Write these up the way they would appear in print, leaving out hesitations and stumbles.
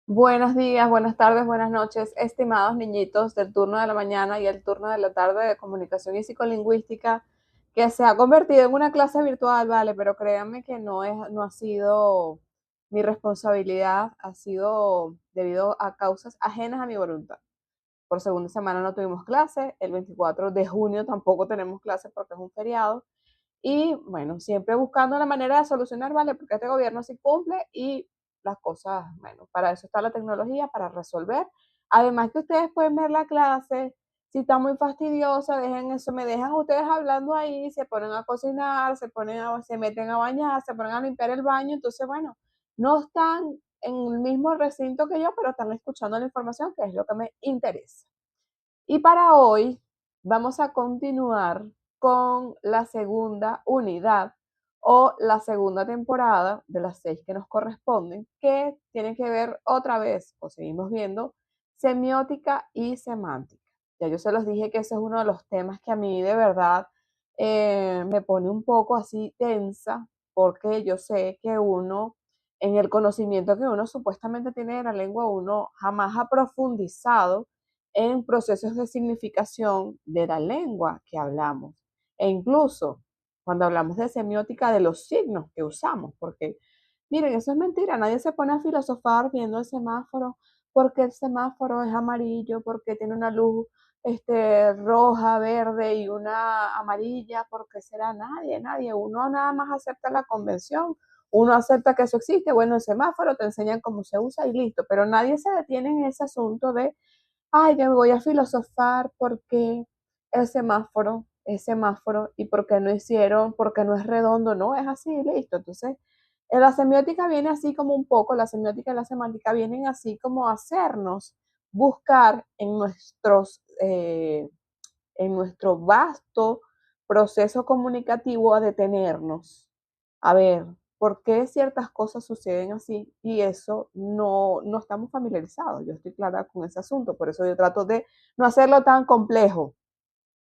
Buenos días, buenas tardes, buenas noches, estimados niñitos del turno de la mañana y el turno de la tarde de comunicación y psicolingüística, que se ha convertido en una clase virtual, vale, pero créanme que no ha sido mi responsabilidad, ha sido debido a causas ajenas a mi voluntad. Por segunda semana no tuvimos clase, el 24 de junio tampoco tenemos clase porque es un feriado. Y bueno, siempre buscando la manera de solucionar, ¿vale? Porque este gobierno sí cumple y las cosas, bueno, para eso está la tecnología, para resolver. Además que ustedes pueden ver la clase, si está muy fastidiosa, dejen eso, me dejan ustedes hablando ahí, se ponen a cocinar, se meten a bañar, se ponen a limpiar el baño, entonces bueno, no están en el mismo recinto que yo, pero están escuchando la información, que es lo que me interesa. Y para hoy vamos a continuar con la segunda unidad o la segunda temporada de las 6 que nos corresponden, que tienen que ver otra vez, o seguimos viendo, semiótica y semántica. Ya yo se los dije que ese es uno de los temas que a mí de verdad me pone un poco así tensa, porque yo sé que uno, en el conocimiento que uno supuestamente tiene de la lengua, uno jamás ha profundizado en procesos de significación de la lengua que hablamos. E incluso cuando hablamos de semiótica, de los signos que usamos, porque miren, eso es mentira, nadie se pone a filosofar viendo el semáforo, porque el semáforo es amarillo, porque tiene una luz roja, verde y una amarilla, porque será nadie, uno nada más acepta la convención, uno acepta que eso existe, bueno, el semáforo te enseñan cómo se usa y listo, pero nadie se detiene en ese asunto de ay, me voy a filosofar porque el semáforo, y por qué no hicieron, porque no es redondo, no, es así, listo. Entonces, la semiótica viene así como un poco, la semiótica y la semántica vienen así como a hacernos buscar en nuestro vasto proceso comunicativo a detenernos. A ver, ¿por qué ciertas cosas suceden así? Y eso no estamos familiarizados. Yo estoy clara con ese asunto, por eso yo trato de no hacerlo tan complejo.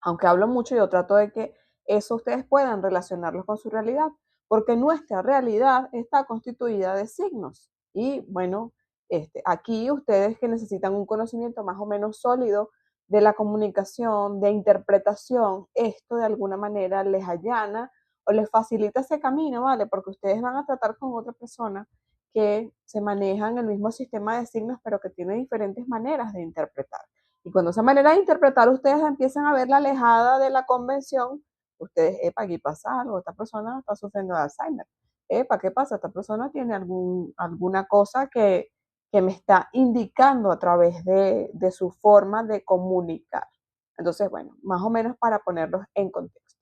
Aunque hablo mucho, yo trato de que eso ustedes puedan relacionarlo con su realidad, porque nuestra realidad está constituida de signos. Y bueno, aquí ustedes que necesitan un conocimiento más o menos sólido de la comunicación, de interpretación, esto de alguna manera les allana o les facilita ese camino, ¿vale? Porque ustedes van a tratar con otra persona que se maneja en el mismo sistema de signos, pero que tiene diferentes maneras de interpretar. Y cuando esa manera de interpretar ustedes empiezan a verla alejada de la convención, ustedes, epa, aquí pasa algo, esta persona está sufriendo de Alzheimer. Epa, ¿qué pasa? Esta persona tiene alguna cosa que me está indicando a través de su forma de comunicar. Entonces, bueno, más o menos para ponerlos en contexto.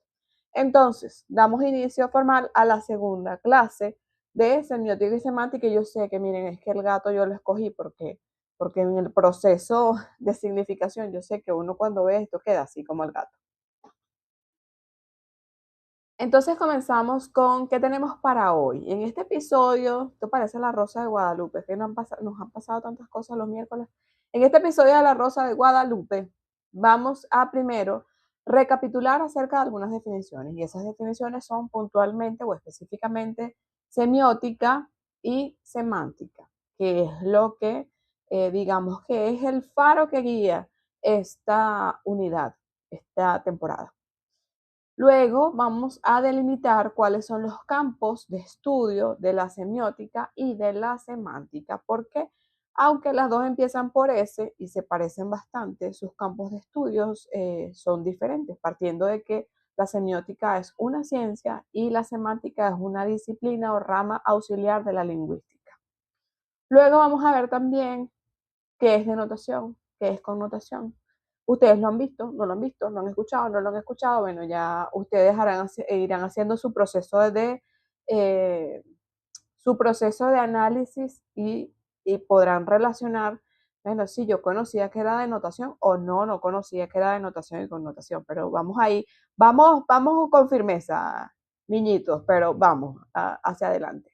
Entonces, damos inicio formal a la segunda clase de semiótica y semántica. Y yo sé que, miren, es que el gato yo lo escogí porque en el proceso de significación yo sé que uno cuando ve esto queda así como el gato. Entonces comenzamos con qué tenemos para hoy. En este episodio, esto parece la Rosa de Guadalupe, es que nos han pasado tantas cosas los miércoles. En este episodio de la Rosa de Guadalupe vamos a primero recapitular acerca de algunas definiciones y esas definiciones son puntualmente o específicamente semiótica y semántica, que es lo que digamos que es el faro que guía esta unidad, esta temporada. Luego vamos a delimitar cuáles son los campos de estudio de la semiótica y de la semántica, porque aunque las dos empiezan por S y se parecen bastante, sus campos de estudios son diferentes, partiendo de que la semiótica es una ciencia y la semántica es una disciplina o rama auxiliar de la lingüística. Luego vamos a ver también qué es denotación, qué es connotación. Ustedes lo han visto, no lo han visto, lo han escuchado, no lo han escuchado. Bueno, ya ustedes irán haciendo eh, su proceso de análisis y podrán relacionar, bueno, si yo conocía que era denotación o no conocía que era denotación y connotación, pero vamos ahí, vamos con firmeza, niñitos, pero vamos hacia adelante.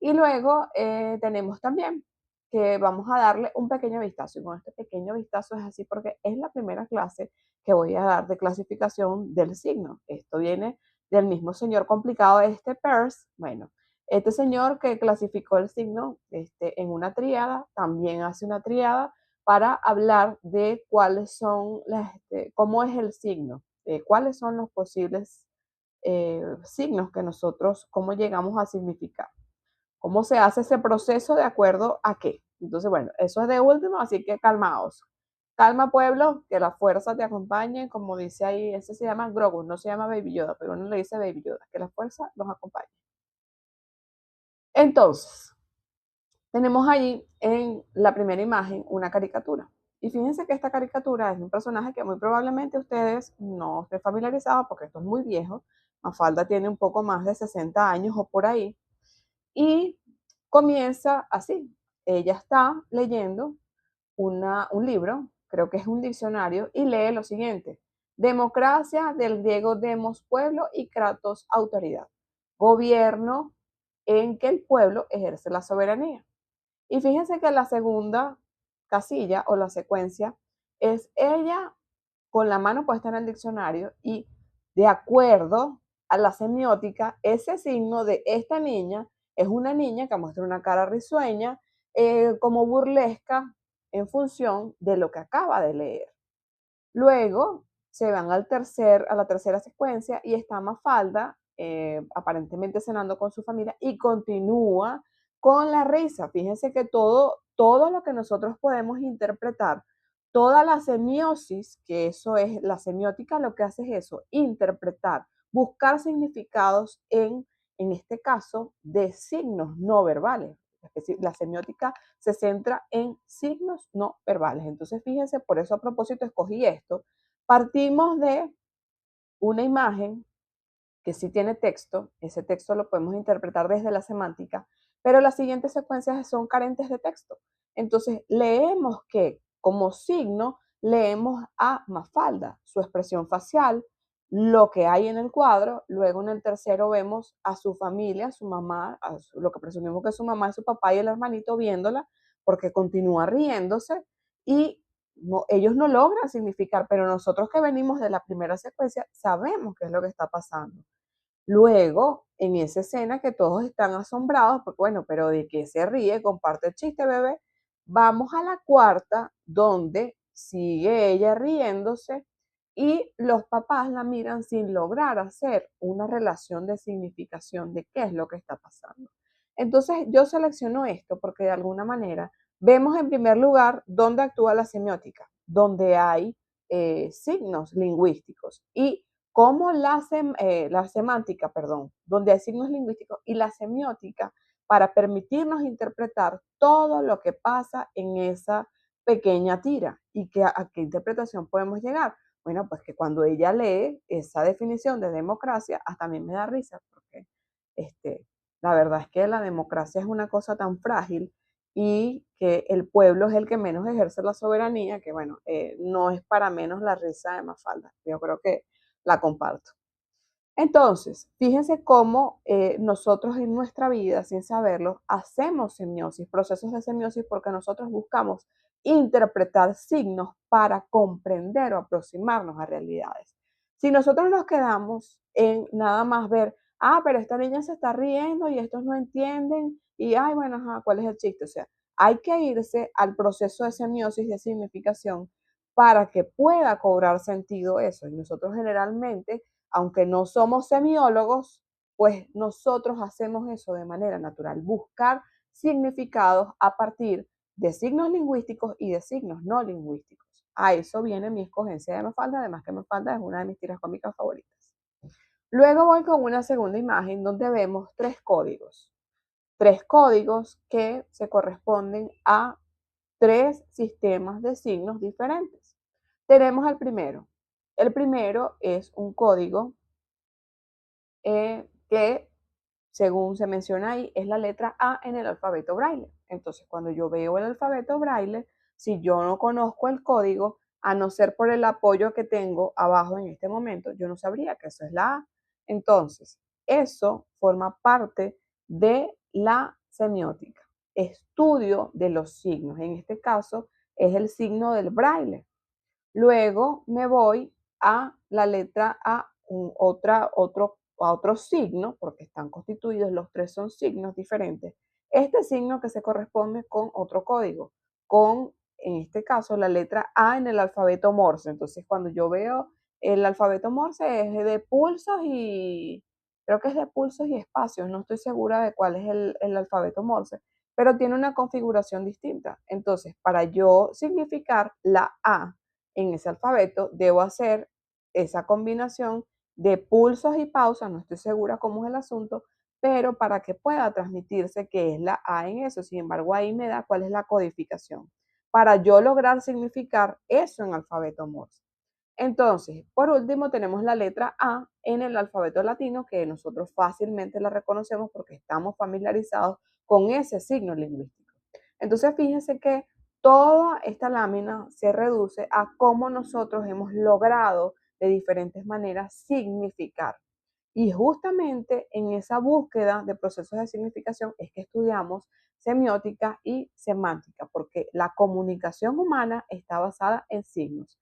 Y luego tenemos también que vamos a darle un pequeño vistazo. Y con este pequeño vistazo es así porque es la primera clase que voy a dar de clasificación del signo. Esto viene del mismo señor complicado, Peirce. Bueno, Este señor que clasificó el signo en una tríada, también hace una tríada para hablar de cuáles son cómo es el signo, cuáles son los posibles signos que nosotros, cómo llegamos a significar, cómo se hace ese proceso de acuerdo a qué. Entonces, bueno, eso es de último, así que calmaos. Calma, pueblo, que la fuerza te acompañe, como dice ahí, ese se llama Grogu, no se llama Baby Yoda, pero uno le dice Baby Yoda, que la fuerza los acompañe. Entonces, tenemos allí en la primera imagen una caricatura. Y fíjense que esta caricatura es un personaje que muy probablemente ustedes no estén familiarizados porque esto es muy viejo. Mafalda tiene un poco más de 60 años o por ahí. Y comienza así. Ella está leyendo un libro, creo que es un diccionario, y lee lo siguiente. Democracia, del griego demos, pueblo, y kratos, autoridad. Gobierno en que el pueblo ejerce la soberanía. Y fíjense que la segunda casilla o la secuencia es ella con la mano puesta en el diccionario y de acuerdo a la semiótica, ese signo de esta niña es una niña que muestra una cara risueña, como burlesca en función de lo que acaba de leer. Luego se van a la tercera secuencia y está Mafalda, aparentemente cenando con su familia, y continúa con la risa. Fíjense que todo lo que nosotros podemos interpretar, toda la semiosis, que eso es la semiótica, lo que hace es eso, interpretar, buscar significados en este caso, de signos no verbales. Es decir, la semiótica se centra en signos no verbales. Entonces, fíjense, por eso a propósito escogí esto. Partimos de una imagen que sí tiene texto, ese texto lo podemos interpretar desde la semántica, pero las siguientes secuencias son carentes de texto. Entonces, leemos que como signo, leemos a Mafalda, su expresión facial, lo que hay en el cuadro, luego en el tercero vemos a su familia, a su mamá, lo que presumimos que es su mamá y su papá y el hermanito viéndola, porque continúa riéndose y ellos no logran significar, pero nosotros que venimos de la primera secuencia sabemos qué es lo que está pasando. Luego, en esa escena que todos están asombrados, porque bueno, pero ¿de qué se ríe? Comparte el chiste, bebé. Vamos a la cuarta, donde sigue ella riéndose y los papás la miran sin lograr hacer una relación de significación de qué es lo que está pasando. Entonces, yo selecciono esto porque de alguna manera vemos en primer lugar dónde actúa la semiótica, donde hay signos lingüísticos y cómo la semántica, perdón, donde hay signos lingüísticos y la semiótica para permitirnos interpretar todo lo que pasa en esa pequeña tira y a qué interpretación podemos llegar. Bueno, pues que cuando ella lee esa definición de democracia, hasta a mí me da risa porque la verdad es que la democracia es una cosa tan frágil y que el pueblo es el que menos ejerce la soberanía, que bueno, no es para menos la risa de Mafalda. Yo creo que la comparto. Entonces, fíjense cómo nosotros en nuestra vida, sin saberlo, hacemos semiosis, procesos de semiosis, porque nosotros buscamos interpretar signos para comprender o aproximarnos a realidades. Si nosotros nos quedamos en nada más ver, pero esta niña se está riendo y estos no entienden, y ay, bueno, ajá, ¿cuál es el chiste? O sea, hay que irse al proceso de semiosis, de significación, para que pueda cobrar sentido eso. Y nosotros generalmente, aunque no somos semiólogos, pues nosotros hacemos eso de manera natural, buscar significados a partir de signos lingüísticos y de signos no lingüísticos. A eso viene mi escogencia de Mafalda, además que Mafalda es una de mis tiras cómicas favoritas. Luego voy con una segunda imagen donde vemos tres códigos que se corresponden a tres sistemas de signos diferentes. Tenemos el primero. El primero es un código que, según se menciona ahí, es la letra A en el alfabeto braille. Entonces, cuando yo veo el alfabeto braille, si yo no conozco el código, a no ser por el apoyo que tengo abajo en este momento, yo no sabría que eso es la A. Entonces, eso forma parte de la semiótica, estudio de los signos. En este caso, es el signo del braille. Luego me voy a la letra A, a otro signo, porque están constituidos, los tres son signos diferentes, este signo que se corresponde con otro código, con, en este caso, la letra A en el alfabeto Morse. Entonces, cuando yo veo el alfabeto Morse es de pulsos y creo que es de pulsos y espacios, no estoy segura de cuál es el alfabeto Morse, pero tiene una configuración distinta. Entonces, para yo significar la A en ese alfabeto, debo hacer esa combinación de pulsos y pausas, no estoy segura cómo es el asunto, pero para que pueda transmitirse que es la A en eso. Sin embargo, ahí me da cuál es la codificación, para yo lograr significar eso en alfabeto Morse. Entonces, por último, tenemos la letra A en el alfabeto latino, que nosotros fácilmente la reconocemos porque estamos familiarizados con ese signo lingüístico. Entonces, fíjense que toda esta lámina se reduce a cómo nosotros hemos logrado de diferentes maneras significar. Y justamente en esa búsqueda de procesos de significación es que estudiamos semiótica y semántica, porque la comunicación humana está basada en signos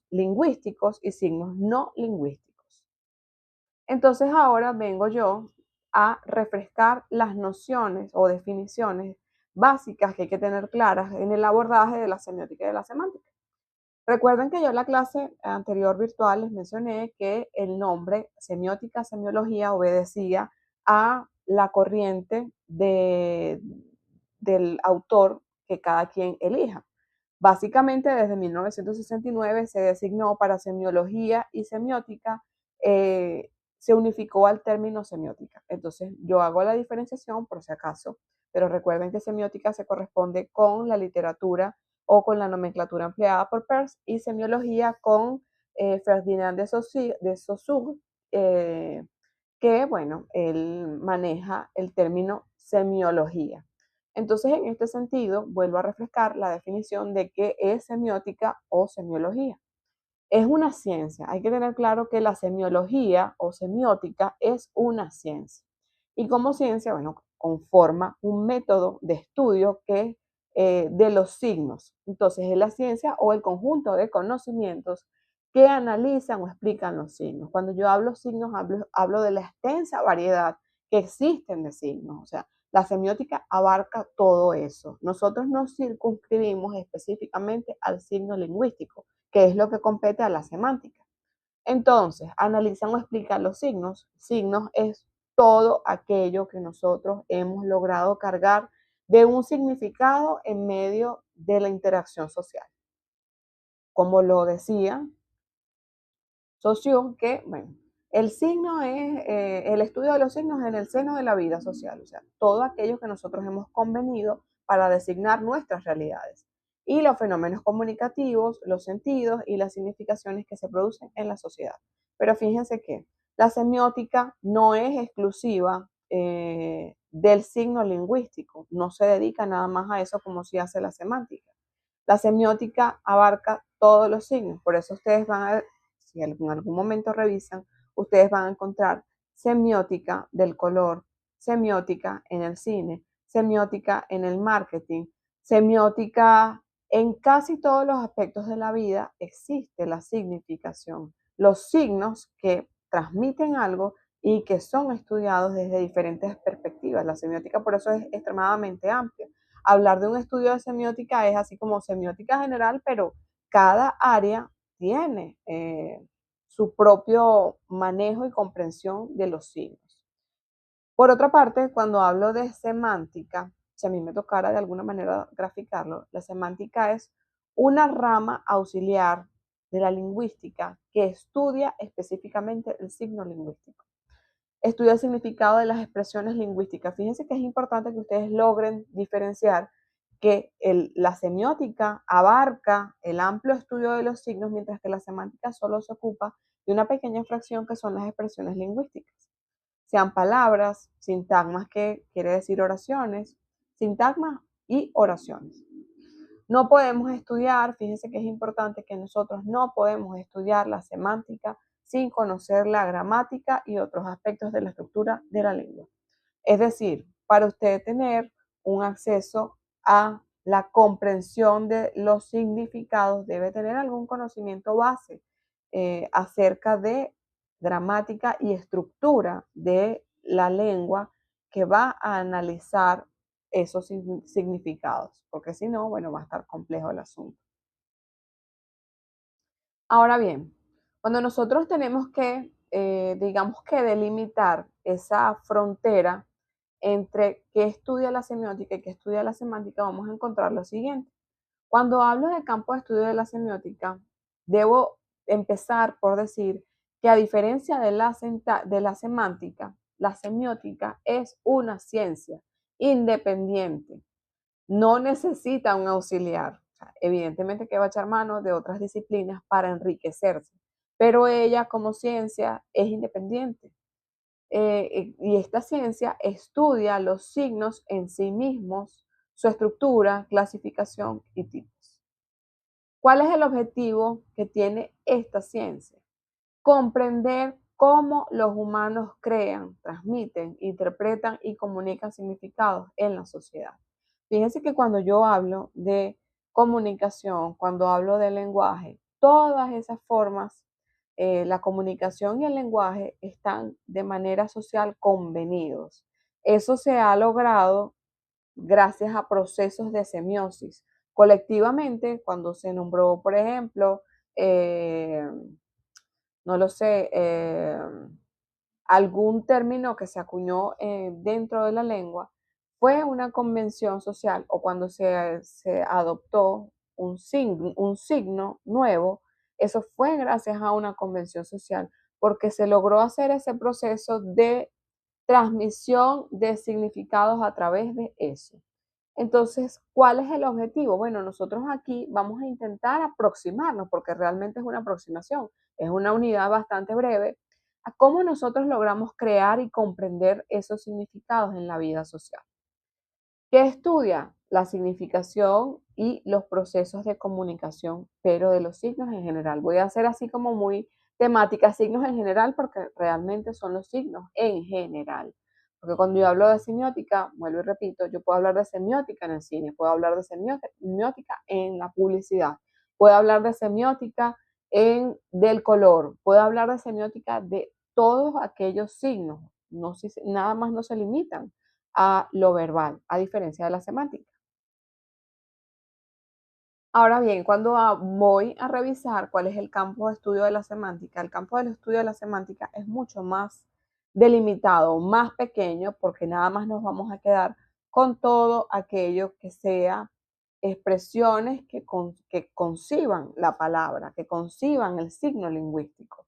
lingüísticos y signos no lingüísticos. Entonces ahora vengo yo a refrescar las nociones o definiciones básicas que hay que tener claras en el abordaje de la semiótica y de la semántica. Recuerden que yo en la clase anterior virtual les mencioné que el nombre semiótica, semiología obedecía a la corriente del autor que cada quien elija. Básicamente, desde 1969 se designó para semiología y semiótica, se unificó al término semiótica. Entonces, yo hago la diferenciación por si acaso, pero recuerden que semiótica se corresponde con la literatura o con la nomenclatura empleada por Peirce y semiología con Ferdinand de Saussure, que, bueno, él maneja el término semiología. Entonces, en este sentido, vuelvo a refrescar la definición de qué es semiótica o semiología. Es una ciencia. Hay que tener claro que la semiología o semiótica es una ciencia. Y como ciencia, bueno, conforma un método de estudio que de los signos. Entonces, es la ciencia o el conjunto de conocimientos que analizan o explican los signos. Cuando yo hablo signos, hablo de la extensa variedad que existen de signos. O sea, la semiótica abarca todo eso. Nosotros nos circunscribimos específicamente al signo lingüístico, que es lo que compete a la semántica. Entonces, analizan o explican los signos. Signos es todo aquello que nosotros hemos logrado cargar de un significado en medio de la interacción social. Como lo decía Saussure, que, bueno, el signo es el estudio de los signos en el seno de la vida social, o sea, todo aquello que nosotros hemos convenido para designar nuestras realidades y los fenómenos comunicativos, los sentidos y las significaciones que se producen en la sociedad. Pero fíjense que la semiótica no es exclusiva del signo lingüístico, no se dedica nada más a eso como si hace la semántica. La semiótica abarca todos los signos, por eso ustedes van a, si en algún momento revisan, ustedes van a encontrar semiótica del color, semiótica en el cine, semiótica en el marketing, semiótica en casi todos los aspectos de la vida existe la significación, los signos que transmiten algo y que son estudiados desde diferentes perspectivas. La semiótica por eso es extremadamente amplia. Hablar de un estudio de semiótica es así como semiótica general, pero cada área tiene su propio manejo y comprensión de los signos. Por otra parte, cuando hablo de semántica, si a mí me tocara de alguna manera graficarlo, la semántica es una rama auxiliar de la lingüística que estudia específicamente el signo lingüístico. Estudia el significado de las expresiones lingüísticas. Fíjense que es importante que ustedes logren diferenciar que la semiótica abarca el amplio estudio de los signos, mientras que la semántica solo se ocupa de una pequeña fracción que son las expresiones lingüísticas. Sean palabras, sintagmas, que quiere decir oraciones, sintagmas y oraciones. No podemos estudiar, fíjense que es importante que nosotros no podemos estudiar la semántica sin conocer la gramática y otros aspectos de la estructura de la lengua. Es decir, para usted tener un acceso a la comprensión de los significados, debe tener algún conocimiento base acerca de gramática y estructura de la lengua que va a analizar esos significados, porque si no, bueno, va a estar complejo el asunto. Ahora bien, cuando nosotros tenemos que, digamos que delimitar esa frontera entre qué estudia la semiótica y qué estudia la semántica, vamos a encontrar lo siguiente. Cuando hablo del campo de estudio de la semiótica, debo empezar por decir que a diferencia de la semántica, la semiótica es una ciencia independiente, no necesita un auxiliar. O sea, evidentemente que va a echar mano de otras disciplinas para enriquecerse, pero ella como ciencia es independiente. Y esta ciencia estudia los signos en sí mismos, su estructura, clasificación y tipos. ¿Cuál es el objetivo que tiene esta ciencia? Comprender cómo los humanos crean, transmiten, interpretan y comunican significados en la sociedad. Fíjense que cuando yo hablo de comunicación, cuando hablo de lenguaje, todas esas formas, la comunicación y el lenguaje están de manera social convenidos. Eso se ha logrado gracias a procesos de semiosis. Colectivamente, cuando se nombró, por ejemplo, no lo sé, algún término que se acuñó dentro de la lengua, fue una convención social o cuando se adoptó un signo nuevo, eso fue gracias a una convención social, porque se logró hacer ese proceso de transmisión de significados a través de eso. Entonces, ¿cuál es el objetivo? Bueno, nosotros aquí vamos a intentar aproximarnos, porque realmente es una aproximación, es una unidad bastante breve, a cómo nosotros logramos crear y comprender esos significados en la vida social. ¿Qué estudia? La significación y los procesos de comunicación, pero de los signos en general. Voy a hacer así como muy temática, signos en general, porque realmente son los signos en general. Porque cuando yo hablo de semiótica, vuelvo y repito, yo puedo hablar de semiótica en el cine, puedo hablar de semiótica en la publicidad, puedo hablar de semiótica del color, puedo hablar de semiótica de todos aquellos signos, no, nada más no se limitan a lo verbal, a diferencia de la semántica. Ahora bien, cuando voy a revisar cuál es el campo de estudio de la semántica, el campo de estudio de la semántica es mucho más delimitado, más pequeño, porque nada más nos vamos a quedar con todo aquello que sea expresiones que conciban la palabra, que conciban el signo lingüístico.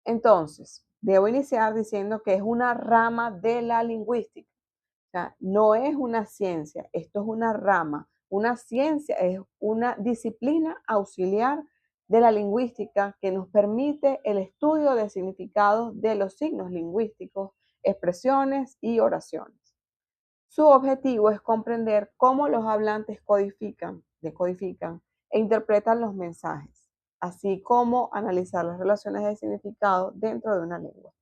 Entonces, debo iniciar diciendo que es una rama de la lingüística. O sea, no es una ciencia, esto es una rama. Una ciencia es una disciplina auxiliar de la lingüística que nos permite el estudio de significados de los signos lingüísticos, expresiones y oraciones. Su objetivo es comprender cómo los hablantes decodifican e interpretan los mensajes, así como analizar las relaciones de significado dentro de una lengua.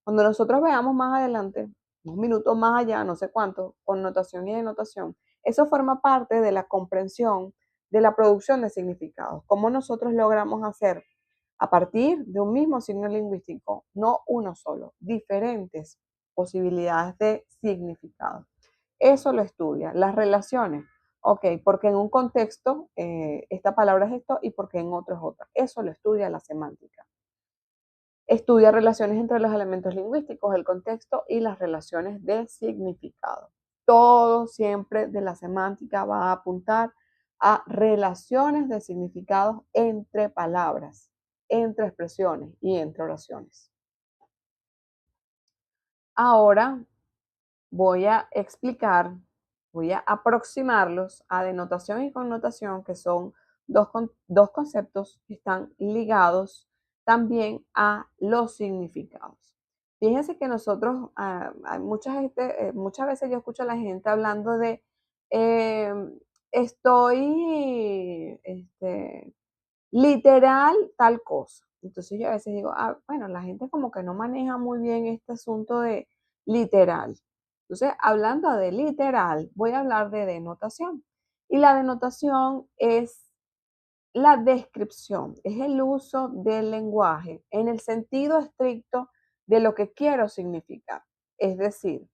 Cuando nosotros veamos más adelante, unos minutos más allá, no sé cuánto, con notación y denotación, eso forma parte de la comprensión de la producción de significados. Cómo nosotros logramos hacer a partir de un mismo signo lingüístico, no uno solo, diferentes posibilidades de significado. Eso lo estudia. Las relaciones, ok, porque en un contexto esta palabra es esto y porque en otro es otra. Eso lo estudia la semántica. Estudia relaciones entre los elementos lingüísticos, el contexto y las relaciones de significado. Todo siempre de la semántica va a apuntar a relaciones de significados entre palabras, entre expresiones y entre oraciones. Ahora voy a explicar, voy a aproximarlos a denotación y connotación, que son dos conceptos que están ligados también a los significados. Fíjense que nosotros, muchas veces yo escucho a la gente hablando de eh, estoy literal tal cosa. Entonces yo a veces digo, bueno, la gente como que no maneja muy bien este asunto de literal. Entonces, hablando de literal, voy a hablar de denotación. Y la denotación es la descripción, es el uso del lenguaje en el sentido estricto de lo que quiero significar. Es decir,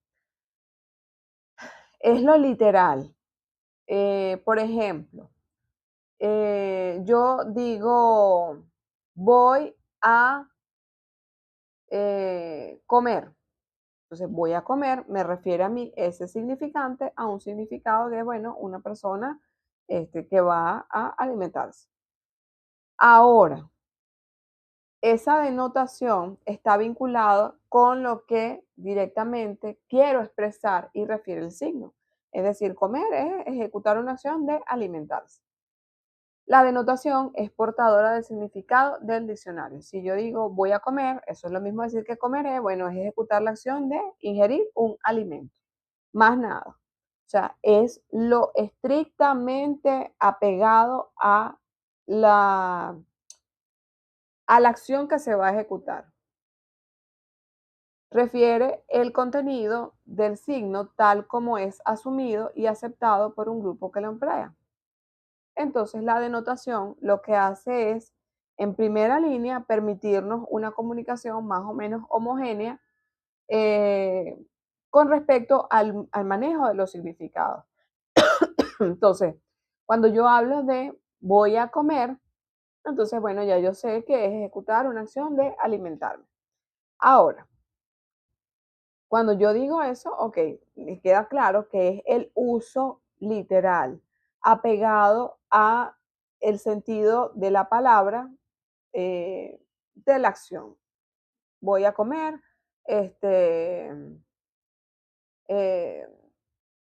es lo literal. Por ejemplo, yo digo, voy a comer. Entonces, voy a comer me refiere a mí ese significante a un significado de, bueno, una persona que va a alimentarse. Ahora, esa denotación está vinculada con lo que directamente quiero expresar y refiere el signo. Es decir, comer es ejecutar una acción de alimentarse. La denotación es portadora del significado del diccionario. Si yo digo voy a comer, eso es lo mismo decir que comeré, bueno, es ejecutar la acción de ingerir un alimento. Más nada. O sea, es lo estrictamente apegado a la acción que se va a ejecutar. Refiere el contenido del signo tal como es asumido y aceptado por un grupo que lo emplea. Entonces, la denotación lo que hace es, en primera línea, permitirnos una comunicación más o menos homogénea eh, con respecto al manejo de los significados. Entonces, cuando yo hablo de voy a comer, entonces, bueno, ya yo sé que es ejecutar una acción de alimentarme. Ahora, cuando yo digo eso, ok, me queda claro que es el uso literal, apegado a el sentido de la palabra, de la acción. Voy a comer, este, eh,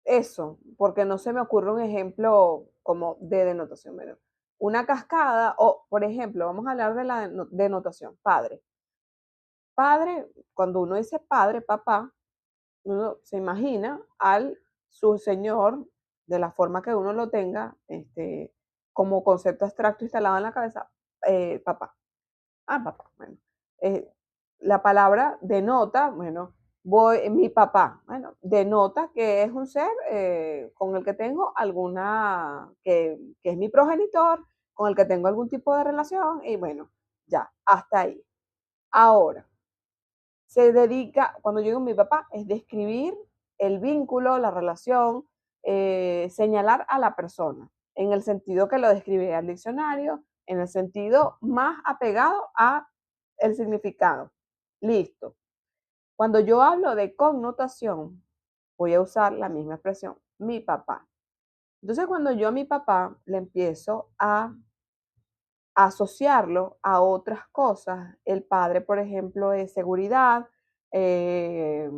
eso, porque no se me ocurre un ejemplo como de denotación. Bueno, una cascada, o por ejemplo, vamos a hablar de la denotación, padre. Padre, cuando uno dice padre, papá, uno se imagina al su señor de la forma que uno lo tenga, como concepto abstracto instalado en la cabeza, papá. Ah, papá, bueno. Eh, la palabra denota, bueno, mi papá, bueno, denota que es un ser con el que tengo que es mi progenitor, con el que tengo algún tipo de relación, y bueno, ya, hasta ahí. Ahora, se dedica, cuando yo digo mi papá, es describir el vínculo, la relación, señalar a la persona, en el sentido que lo describe el diccionario, en el sentido más apegado a el significado. Listo. Cuando yo hablo de connotación, voy a usar la misma expresión, mi papá. Entonces, cuando yo a mi papá le empiezo a asociarlo a otras cosas. El padre, por ejemplo, es seguridad, eh,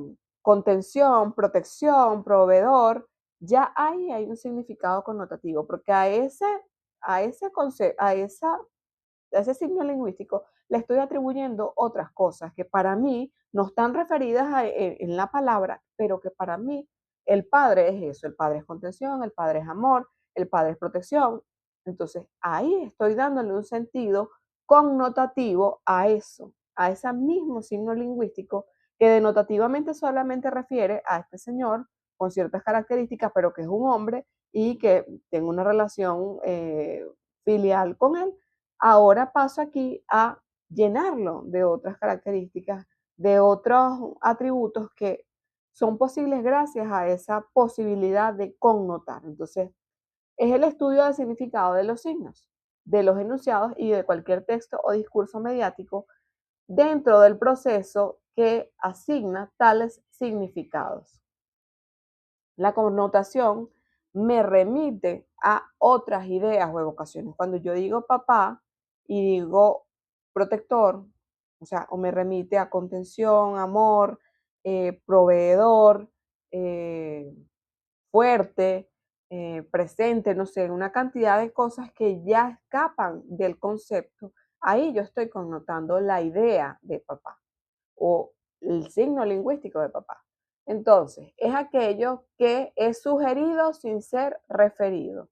contención, protección, proveedor. Ya ahí hay un significado connotativo, porque a ese concepto, a ese signo lingüístico le estoy atribuyendo otras cosas que para mí no están referidas en la palabra, pero que para mí el padre es eso, el padre es contención, el padre es amor, el padre es protección. Entonces ahí estoy dándole un sentido connotativo a eso, a ese mismo signo lingüístico que denotativamente solamente refiere a este señor con ciertas características, pero que es un hombre y que tengo una relación filial con él. Ahora paso aquí a llenarlo de otras características, de otros atributos que son posibles gracias a esa posibilidad de connotar. Entonces, es el estudio del significado de los signos, de los enunciados y de cualquier texto o discurso mediático dentro del proceso que asigna tales significados. La connotación me remite a otras ideas o evocaciones. Cuando yo digo papá y digo protector, o sea, o me remite a contención, amor, proveedor, eh, fuerte, presente, no sé, una cantidad de cosas que ya escapan del concepto. Ahí yo estoy connotando la idea de papá o el signo lingüístico de papá. Entonces, es aquello que es sugerido sin ser referido.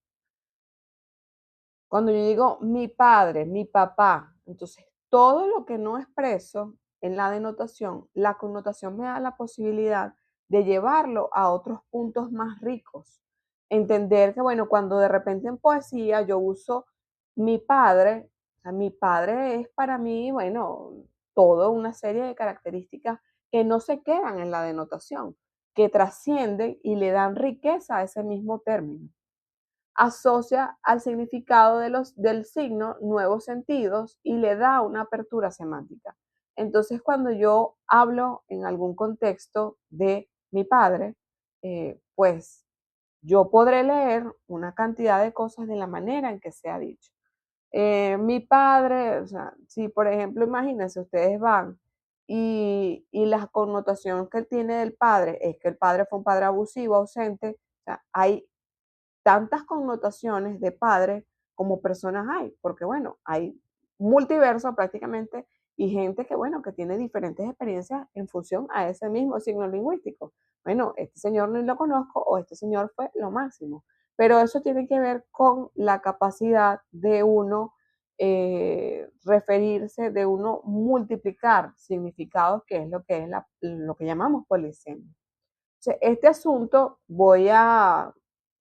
Cuando yo digo mi padre, mi papá, entonces todo lo que no expreso en la denotación, la connotación me da la posibilidad de llevarlo a otros puntos más ricos. Entender que, bueno, cuando de repente en poesía yo uso mi padre es para mí, bueno, toda una serie de características que no se quedan en la denotación, que trascienden y le dan riqueza a ese mismo término. Asocia al significado del signo nuevos sentidos y le da una apertura semántica. Entonces, cuando yo hablo en algún contexto de mi padre, pues yo podré leer una cantidad de cosas de la manera en que se ha dicho. Mi padre, o sea, si por ejemplo, imagínense, ustedes van y la connotación que él tiene del padre es que el padre fue un padre abusivo, ausente, o sea, hay tantas connotaciones de padre como personas hay, porque bueno, hay multiverso prácticamente y gente que bueno, que tiene diferentes experiencias en función a ese mismo signo lingüístico. Bueno, este señor no lo conozco o este señor fue lo máximo, pero eso tiene que ver con la capacidad de uno referirse, de uno multiplicar significados, que es lo que llamamos polisemia. Este asunto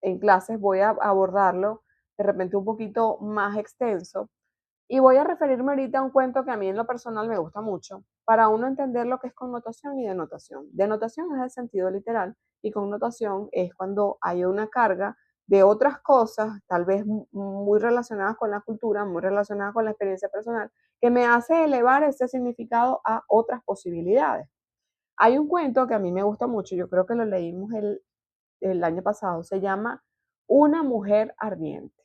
en clases voy a abordarlo de repente un poquito más extenso y voy a referirme ahorita a un cuento que a mí en lo personal me gusta mucho para uno entender lo que es connotación y denotación. Denotación es el sentido literal y connotación es cuando hay una carga de otras cosas, tal vez muy relacionadas con la cultura, muy relacionadas con la experiencia personal, que me hace elevar ese significado a otras posibilidades. Hay un cuento que a mí me gusta mucho, yo creo que lo leímos el año pasado, se llama Una mujer ardiente.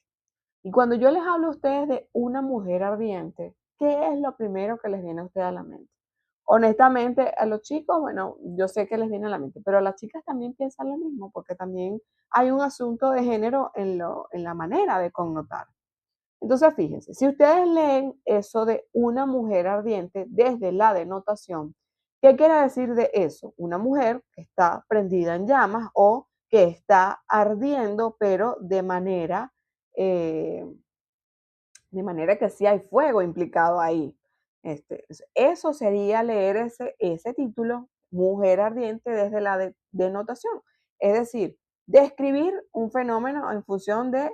Y cuando yo les hablo a ustedes de una mujer ardiente, ¿qué es lo primero que les viene a ustedes a la mente? Honestamente, a los chicos, bueno, yo sé que les viene a la mente, pero a las chicas también piensan lo mismo, porque también hay un asunto de género en la manera de connotar. Entonces, fíjense, si ustedes leen eso de una mujer ardiente desde la denotación, ¿qué quiere decir de eso? Una mujer que está prendida en llamas o que está ardiendo, pero eh, de manera que sí hay fuego implicado ahí. Eso sería leer ese título, Mujer Ardiente, desde la denotación. Es decir, describir un fenómeno en función de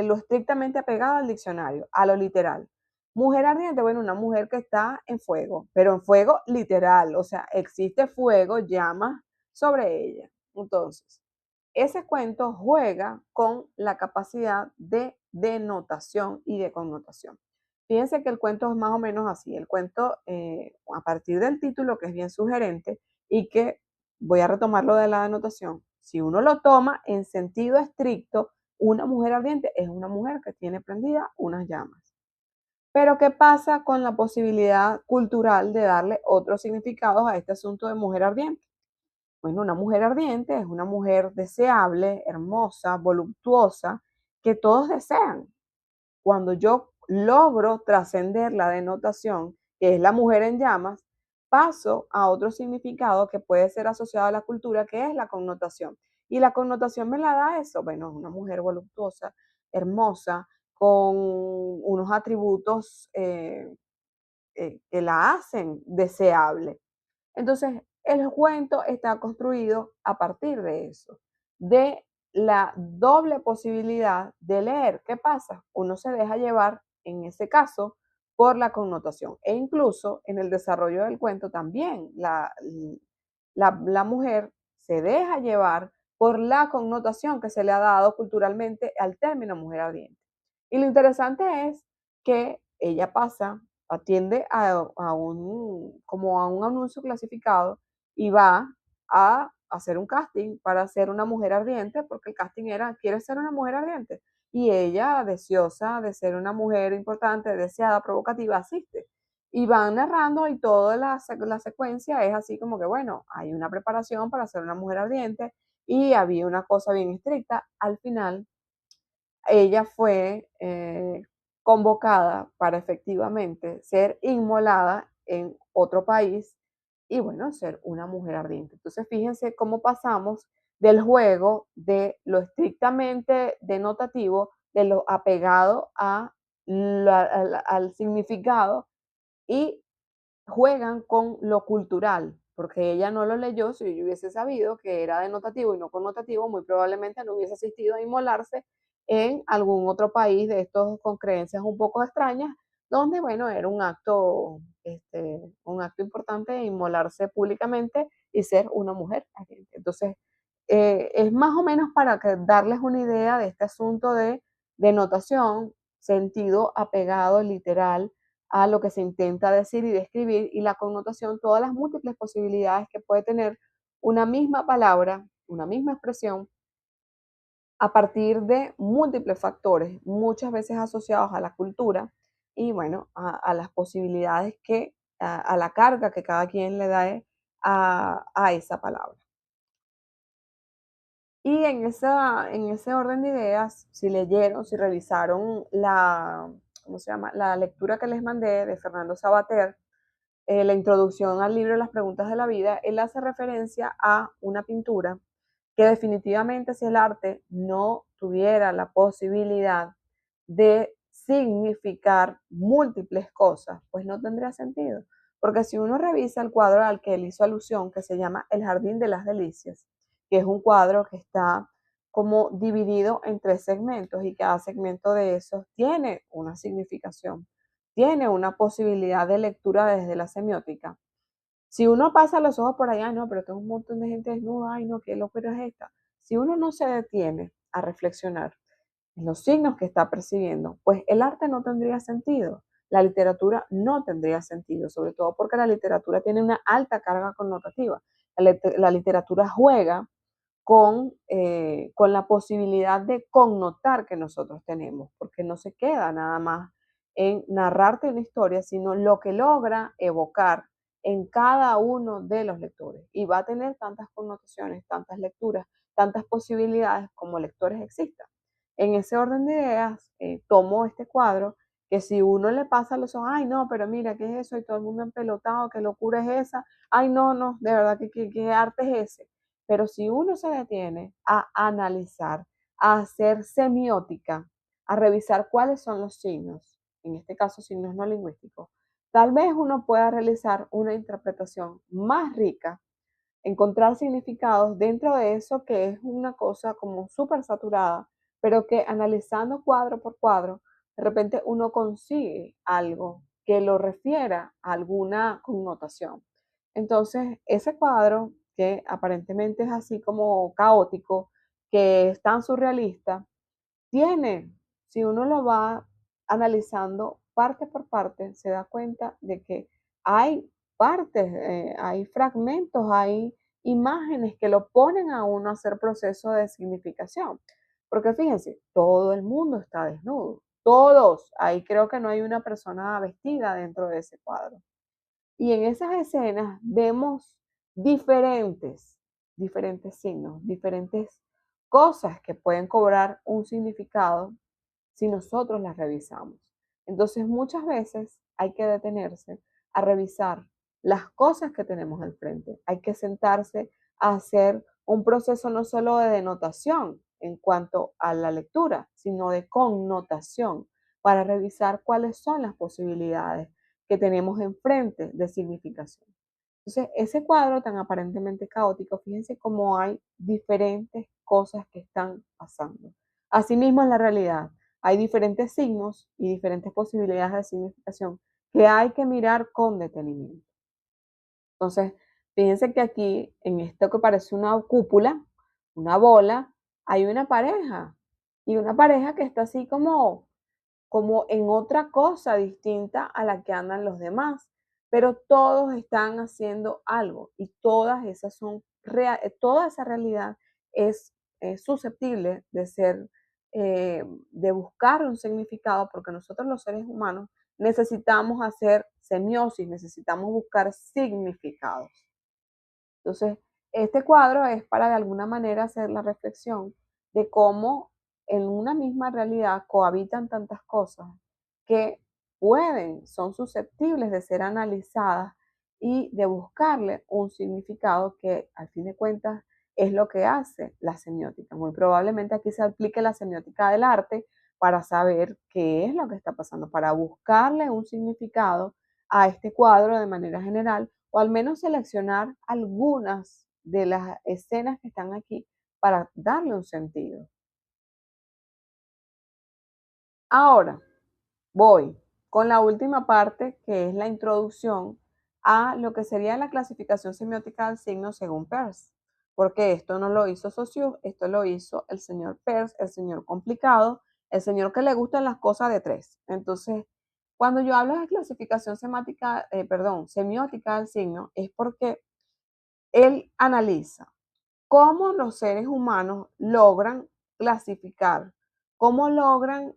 lo estrictamente apegado al diccionario, a lo literal. Mujer ardiente, bueno, una mujer que está en fuego, pero en fuego literal, o sea, existe fuego, llamas sobre ella. Entonces, ese cuento juega con la capacidad de denotación y de connotación. Fíjense que el cuento es más o menos así. El cuento, a partir del título, que es bien sugerente, y que voy a retomarlo de la denotación, si uno lo toma en sentido estricto, una mujer ardiente es una mujer que tiene prendida unas llamas. Pero ¿qué pasa con la posibilidad cultural de darle otros significados a este asunto de mujer ardiente? Bueno, una mujer ardiente es una mujer deseable, hermosa, voluptuosa, que todos desean. Cuando yo logro trascender la denotación, que es la mujer en llamas, paso a otro significado que puede ser asociado a la cultura, que es la connotación. Y la connotación me la da eso, bueno, una mujer voluptuosa, hermosa, con unos atributos que la hacen deseable. Entonces, el cuento está construido a partir de eso, de la doble posibilidad de leer. ¿Qué pasa? Uno se deja llevar, en ese caso, por la connotación. E incluso en el desarrollo del cuento también la mujer se deja llevar por la connotación que se le ha dado culturalmente al término mujer ardiente. Y lo interesante es que ella atiende como a un anuncio clasificado y va a hacer un casting para ser una mujer ardiente, porque el casting era, ¿quieres ser una mujer ardiente? Y ella, deseosa de ser una mujer importante, deseada, provocativa, asiste. Y van narrando y toda la secuencia es así como que, bueno, hay una preparación para ser una mujer ardiente y había una cosa bien estricta. Al final, ella fue convocada para efectivamente ser inmolada en otro país y bueno, ser una mujer ardiente. Entonces, fíjense cómo pasamos del juego de lo estrictamente denotativo, de lo apegado al significado y juegan con lo cultural, porque ella no lo leyó. Si yo hubiese sabido que era denotativo y no connotativo, muy probablemente no hubiese asistido a inmolarse en algún otro país de estos con creencias un poco extrañas, donde, bueno, era un acto importante inmolarse públicamente y ser una mujer. Entonces, es más o menos para darles una idea de este asunto de denotación, sentido apegado literal a lo que se intenta decir y describir, y la connotación, todas las múltiples posibilidades que puede tener una misma palabra, una misma expresión, a partir de múltiples factores, muchas veces asociados a la cultura y, bueno, a las posibilidades a la carga que cada quien le da a esa palabra. Y en ese orden de ideas, si leyeron, si revisaron ¿cómo se llama? La lectura que les mandé de Fernando Sabater, la introducción al libro Las preguntas de la vida, él hace referencia a una pintura que definitivamente, si el arte no tuviera la posibilidad de significar múltiples cosas, pues no tendría sentido. Porque si uno revisa el cuadro al que él hizo alusión, que se llama El Jardín de las Delicias, que es un cuadro que está como dividido en 3 segmentos, y cada segmento de esos tiene una significación, tiene una posibilidad de lectura desde la semiótica. Si uno pasa los ojos por allá, no, pero tengo un montón de gente desnuda, ay no, qué locura es esta. Si uno no se detiene a reflexionar en los signos que está percibiendo, pues el arte no tendría sentido, la literatura no tendría sentido, sobre todo porque la literatura tiene una alta carga connotativa. La literatura juega con la posibilidad de connotar que nosotros tenemos, porque no se queda nada más en narrarte una historia, sino lo que logra evocar en cada uno de los lectores. Y va a tener tantas connotaciones, tantas lecturas, tantas posibilidades como lectores existan. En ese orden de ideas, tomo este cuadro que si uno le pasa los ojos, ay no, pero mira, ¿qué es eso? Y todo el mundo empelotado, ¿qué locura es esa? Ay no, no, de verdad, ¿qué arte es ese? Pero si uno se detiene a analizar, a hacer semiótica, a revisar cuáles son los signos, en este caso signos no lingüísticos, tal vez uno pueda realizar una interpretación más rica, encontrar significados dentro de eso que es una cosa como súper saturada, pero que analizando cuadro por cuadro, de repente uno consigue algo que lo refiera a alguna connotación. Entonces, ese cuadro, que aparentemente es así como caótico, que es tan surrealista, tiene, si uno lo va analizando parte por parte, se da cuenta de que hay partes, hay fragmentos, hay imágenes que lo ponen a uno a hacer proceso de significación. Porque fíjense, todo el mundo está desnudo, todos. Ahí creo que no hay una persona vestida dentro de ese cuadro. Y en esas escenas vemos diferentes, diferentes signos, diferentes cosas que pueden cobrar un significado si nosotros las revisamos. Entonces, muchas veces hay que detenerse a revisar las cosas que tenemos al frente. Hay que sentarse a hacer un proceso no solo de denotación en cuanto a la lectura, sino de connotación para revisar cuáles son las posibilidades que tenemos enfrente de significación. Entonces, ese cuadro tan aparentemente caótico, fíjense cómo hay diferentes cosas que están pasando. Asimismo, en la realidad, hay diferentes signos y diferentes posibilidades de significación que hay que mirar con detenimiento. Entonces, fíjense que aquí, en esto que parece una cúpula, una bola, hay una pareja. Y una pareja que está así como en otra cosa distinta a la que andan los demás, pero todos están haciendo algo y toda esa realidad es susceptible de de buscar un significado, porque nosotros los seres humanos necesitamos hacer semiosis, necesitamos buscar significados. Entonces, este cuadro es para de alguna manera hacer la reflexión de cómo en una misma realidad cohabitan tantas cosas que son susceptibles de ser analizadas y de buscarle un significado que al fin de cuentas es lo que hace la semiótica. Muy probablemente aquí se aplique la semiótica del arte para saber qué es lo que está pasando, para buscarle un significado a este cuadro de manera general, o al menos seleccionar algunas de las escenas que están aquí para darle un sentido. Ahora voy con la última parte, que es la introducción a lo que sería la clasificación semiótica del signo según Peirce. Porque esto no lo hizo Saussure, esto lo hizo el señor Peirce, el señor complicado, el señor que le gustan las cosas de tres. Entonces, cuando yo hablo de clasificación semiótica del signo, es porque él analiza cómo los seres humanos logran clasificar, cómo logran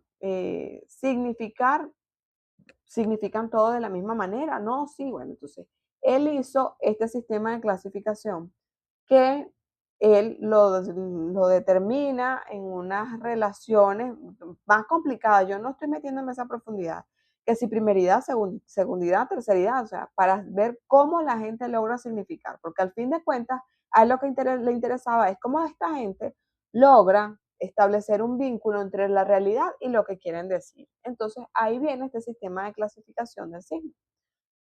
significan todo de la misma manera, ¿no? Sí, bueno, entonces él hizo este sistema de clasificación que él lo determina en unas relaciones más complicadas. Yo no estoy metiéndome en esa profundidad, que si primeridad, segundidad, terceridad, o sea, para ver cómo la gente logra significar, porque al fin de cuentas, a él lo que le interesaba es cómo esta gente logra establecer un vínculo entre la realidad y lo que quieren decir. Entonces, ahí viene este sistema de clasificación del signo.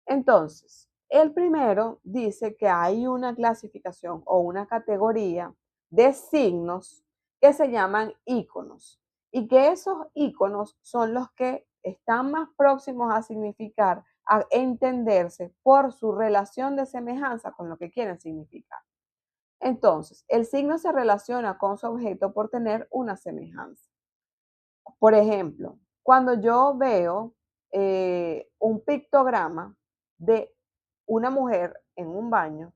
Entonces, el primero dice que hay una clasificación o una categoría de signos que se llaman íconos y que esos íconos son los que están más próximos a significar, a entenderse por su relación de semejanza con lo que quieren significar. Entonces, el signo se relaciona con su objeto por tener una semejanza. Por ejemplo, cuando yo veo un pictograma de una mujer en un baño,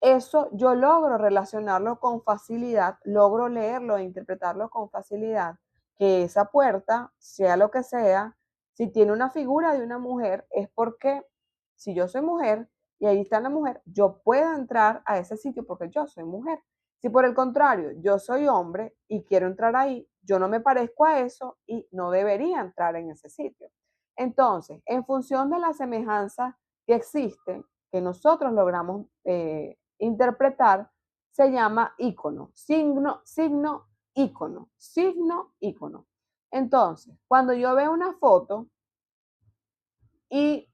eso yo logro relacionarlo con facilidad, logro leerlo e interpretarlo con facilidad, que esa puerta, sea lo que sea, si tiene una figura de una mujer, es porque si yo soy mujer y ahí está la mujer, yo puedo entrar a ese sitio porque yo soy mujer. Si por el contrario yo soy hombre y quiero entrar ahí, yo no me parezco a eso y no debería entrar en ese sitio. Entonces, en función de la semejanza que existe, que nosotros logramos interpretar, se llama icono, signo, icono, signo, icono. Entonces, cuando yo veo una foto y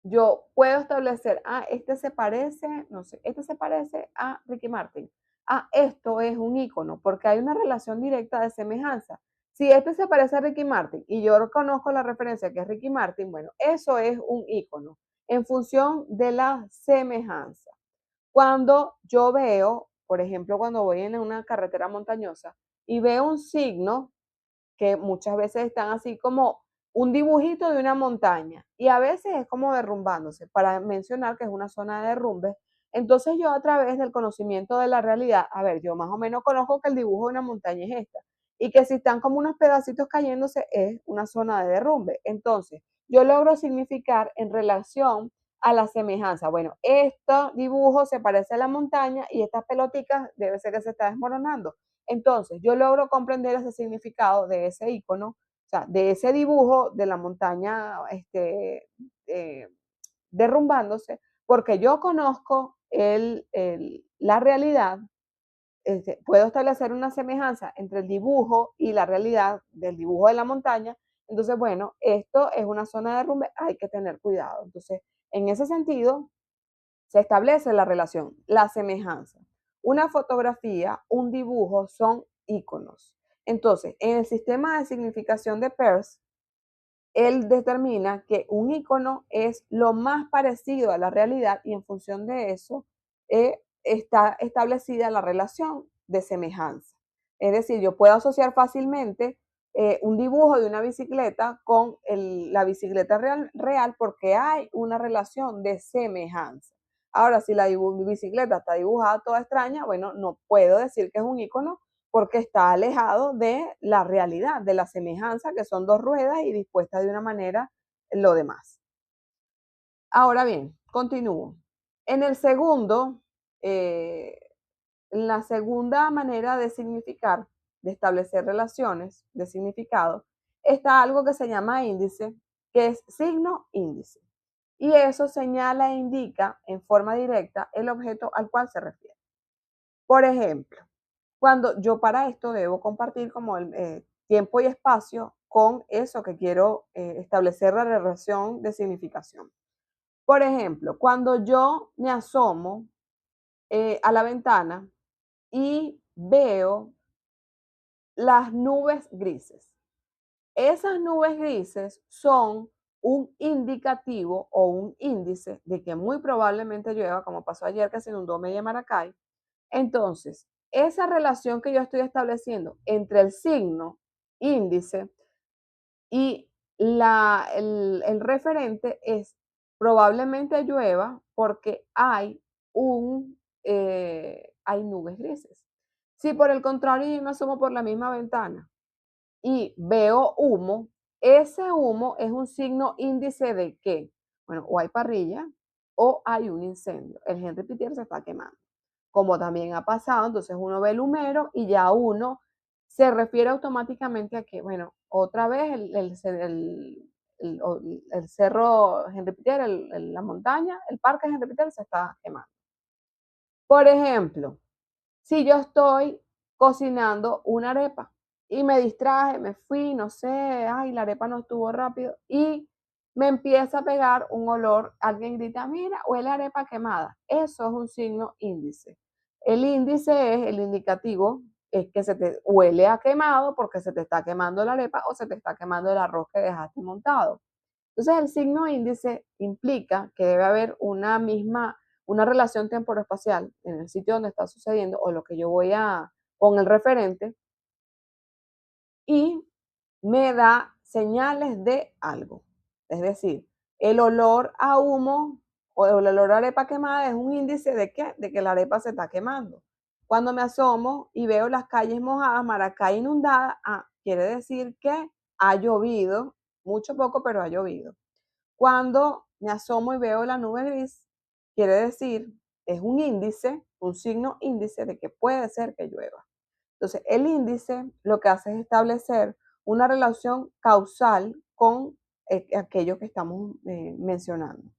yo puedo establecer, este se parece, no sé, este se parece a Ricky Martin. Esto es un icono, porque hay una relación directa de semejanza. Si este se parece a Ricky Martin y yo reconozco la referencia que es Ricky Martin, bueno, eso es un icono en función de la semejanza. Cuando yo veo, por ejemplo, cuando voy en una carretera montañosa y veo un signo que muchas veces están así como un dibujito de una montaña y a veces es como derrumbándose, para mencionar que es una zona de derrumbe. Entonces yo a través del conocimiento de la realidad, a ver, yo más o menos conozco que el dibujo de una montaña es esta y que si están como unos pedacitos cayéndose es una zona de derrumbe. Entonces yo logro significar en relación a la semejanza. Bueno, este dibujo se parece a la montaña y estas pelotitas debe ser que se está desmoronando. Entonces, yo logro comprender ese significado de ese icono, o sea, de ese dibujo de la montaña eh, derrumbándose, porque yo conozco la realidad, puedo establecer una semejanza entre el dibujo y la realidad del dibujo de la montaña. Entonces, bueno, esto es una zona de derrumbe, hay que tener cuidado. Entonces, en ese sentido, se establece la relación, la semejanza. Una fotografía, un dibujo son iconos. Entonces, en el sistema de significación de Peirce, él determina que un icono es lo más parecido a la realidad y en función de eso está establecida la relación de semejanza. Es decir, yo puedo asociar fácilmente un dibujo de una bicicleta con la bicicleta real porque hay una relación de semejanza. Ahora, si la bicicleta está dibujada toda extraña, bueno, no puedo decir que es un icono porque está alejado de la realidad, de la semejanza, que son dos ruedas y dispuestas de una manera lo demás. Ahora bien, continúo. En el segundo, eh, la segunda manera de significar, de establecer relaciones de significado, está algo que se llama índice, que es signo índice. Y eso señala e indica en forma directa el objeto al cual se refiere. Por ejemplo, cuando yo para esto debo compartir como el tiempo y espacio con eso que quiero establecer la relación de significación. Por ejemplo, cuando yo me asomo a la ventana y veo las nubes grises. Esas nubes grises son un indicativo o un índice de que muy probablemente llueva, como pasó ayer que se inundó media Maracay. Entonces, esa relación que yo estoy estableciendo entre el signo, índice, y el referente es probablemente llueva porque hay nubes grises. Si por el contrario yo me asomo por la misma ventana y veo humo, ese humo es un signo índice de que, bueno, o hay parrilla o hay un incendio. El Henry Pittier se está quemando. Como también ha pasado, entonces uno ve el humero y ya uno se refiere automáticamente a que, bueno, otra vez el cerro Henry Pittier, la montaña, el parque Henry Pittier se está quemando. Por ejemplo, si yo estoy cocinando una arepa y me distraje, me fui, no sé, ay, la arepa no estuvo rápido y me empieza a pegar un olor, alguien grita, mira, huele a arepa quemada. Eso es un signo índice. El índice es el indicativo, es que se te huele a quemado porque se te está quemando la arepa o se te está quemando el arroz que dejaste montado. Entonces, el signo índice implica que debe haber una relación temporoespacial en el sitio donde está sucediendo o lo que yo con el referente y me da señales de algo. Es decir, el olor a humo o el olor a arepa quemada es un índice de qué? De que la arepa se está quemando. Cuando me asomo y veo las calles mojadas, Maracay inundada, quiere decir que ha llovido, mucho poco, pero ha llovido. Cuando me asomo y veo la nube gris, quiere decir, es un índice, un signo índice de que puede ser que llueva. Entonces, el índice lo que hace es establecer una relación causal con aquello que estamos mencionando.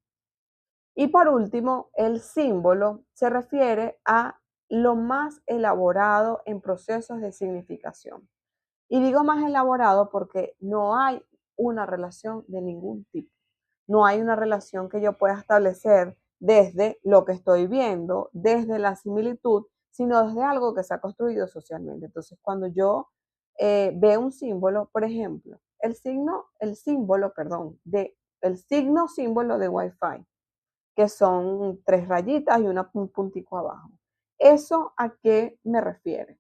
Y por último, el símbolo se refiere a lo más elaborado en procesos de significación. Y digo más elaborado porque no hay una relación de ningún tipo. No hay una relación que yo pueda establecer desde lo que estoy viendo, desde la similitud, sino desde algo que se ha construido socialmente. Entonces, cuando yo veo un símbolo, por ejemplo, el signo símbolo de Wi-Fi, que son tres rayitas y un puntico abajo. ¿Eso a qué me refiere?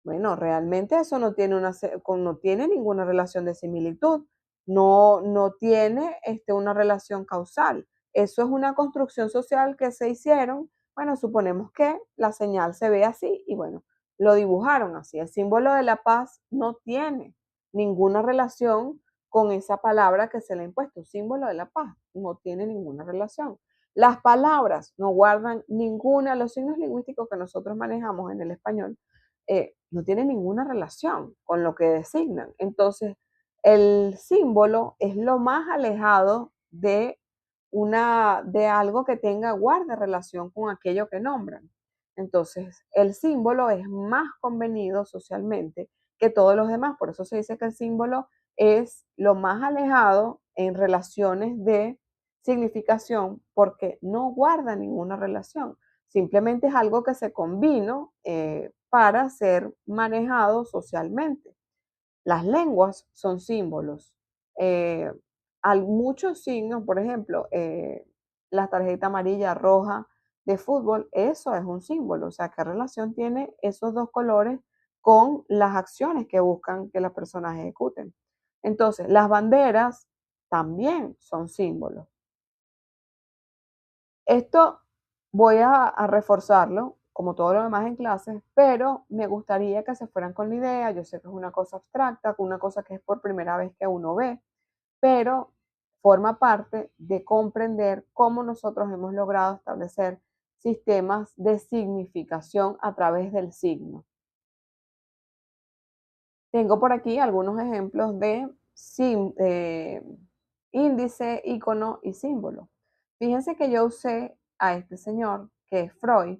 Bueno, realmente eso no tiene ninguna relación de similitud, no tiene una relación causal. Eso es una construcción social que se hicieron. Bueno, suponemos que la señal se ve así y bueno, lo dibujaron así. El símbolo de la paz no tiene ninguna relación con esa palabra que se le ha impuesto. Símbolo de la paz no tiene ninguna relación. Las palabras no guardan ninguna, los signos lingüísticos que nosotros manejamos en el español no tiene ninguna relación con lo que designan. Entonces, el símbolo es lo más alejado de algo que guarde relación con aquello que nombran. Entonces, el símbolo es más convenido socialmente que todos los demás. Por eso se dice que el símbolo es lo más alejado en relaciones de significación porque no guarda ninguna relación. Simplemente es algo que se combinó para ser manejado socialmente. Las lenguas son símbolos. Eh, hay muchos signos, por ejemplo, la tarjeta amarilla, roja de fútbol, eso es un símbolo. O sea, ¿qué relación tiene esos dos colores con las acciones que buscan que las personas ejecuten? Entonces, las banderas también son símbolos. Esto voy a reforzarlo, como todo lo demás en clases, pero me gustaría que se fueran con la idea. Yo sé que es una cosa abstracta, una cosa que es por primera vez que uno ve, pero forma parte de comprender cómo nosotros hemos logrado establecer sistemas de significación a través del signo. Tengo por aquí algunos ejemplos de índice, icono y símbolo. Fíjense que yo usé a este señor, que es Freud,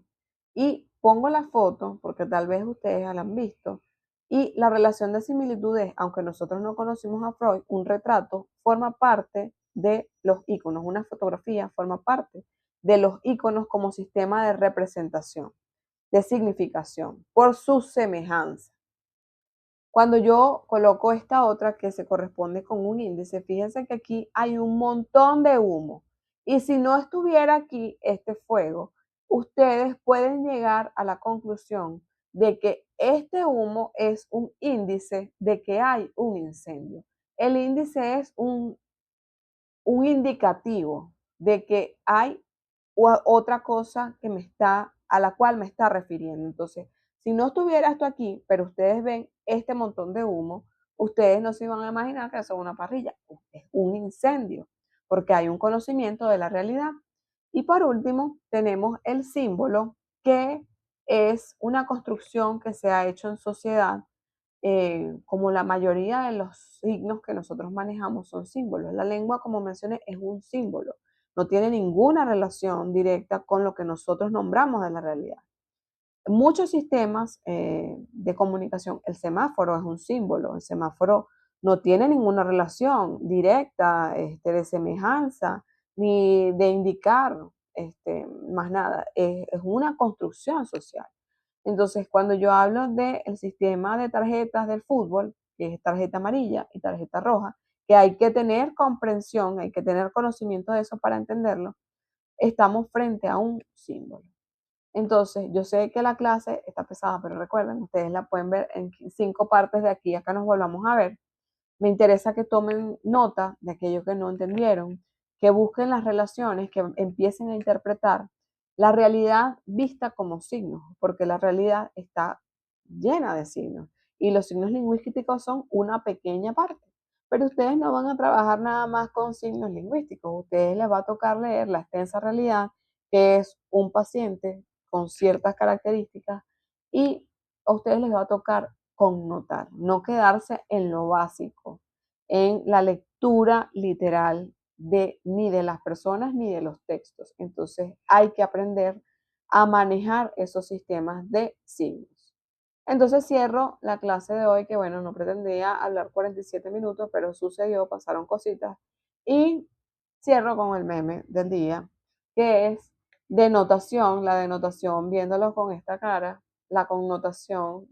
y pongo la foto, porque tal vez ustedes ya la han visto, y la relación de similitudes, aunque nosotros no conocimos a Freud, un retrato forma parte de los iconos, una fotografía forma parte de los iconos como sistema de representación, de significación, por su semejanza. Cuando yo coloco esta otra que se corresponde con un índice, fíjense que aquí hay un montón de humo. Y si no estuviera aquí este fuego, ustedes pueden llegar a la conclusión de que este humo es un índice de que hay un incendio. El índice es un indicativo de que hay otra cosa que a la cual me está refiriendo. Entonces, si no estuviera esto aquí, pero ustedes ven este montón de humo, ustedes no se iban a imaginar que eso es una parrilla, es un incendio, porque hay un conocimiento de la realidad. Y por último, tenemos el símbolo, que es una construcción que se ha hecho en sociedad, como la mayoría de los signos que nosotros manejamos son símbolos. La lengua, como mencioné, es un símbolo. No tiene ninguna relación directa con lo que nosotros nombramos de la realidad. Muchos sistemas de comunicación, el semáforo es un símbolo. El semáforo no tiene ninguna relación directa, de semejanza, ni de indicar más nada. Es una construcción social. Entonces, cuando yo hablo del sistema de tarjetas del fútbol, que es tarjeta amarilla y tarjeta roja, que hay que tener comprensión, hay que tener conocimiento de eso para entenderlo, estamos frente a un símbolo. Entonces, yo sé que la clase está pesada, pero recuerden, ustedes la pueden ver en 5 partes de aquí, acá nos volvamos a ver. Me interesa que tomen nota de aquello que no entendieron, que busquen las relaciones, que empiecen a interpretar la realidad vista como signos, porque la realidad está llena de signos y los signos lingüísticos son una pequeña parte. Pero ustedes no van a trabajar nada más con signos lingüísticos, a ustedes les va a tocar leer la extensa realidad, que es un paciente con ciertas características, y a ustedes les va a tocar connotar, no quedarse en lo básico, en la lectura literal ni de las personas ni de los textos. Entonces hay que aprender a manejar esos sistemas de signos. Entonces cierro la clase de hoy, que bueno, no pretendía hablar 47 minutos, pero sucedió, pasaron cositas. Y cierro con el meme del día, que es denotación, la denotación viéndolo con esta cara, la connotación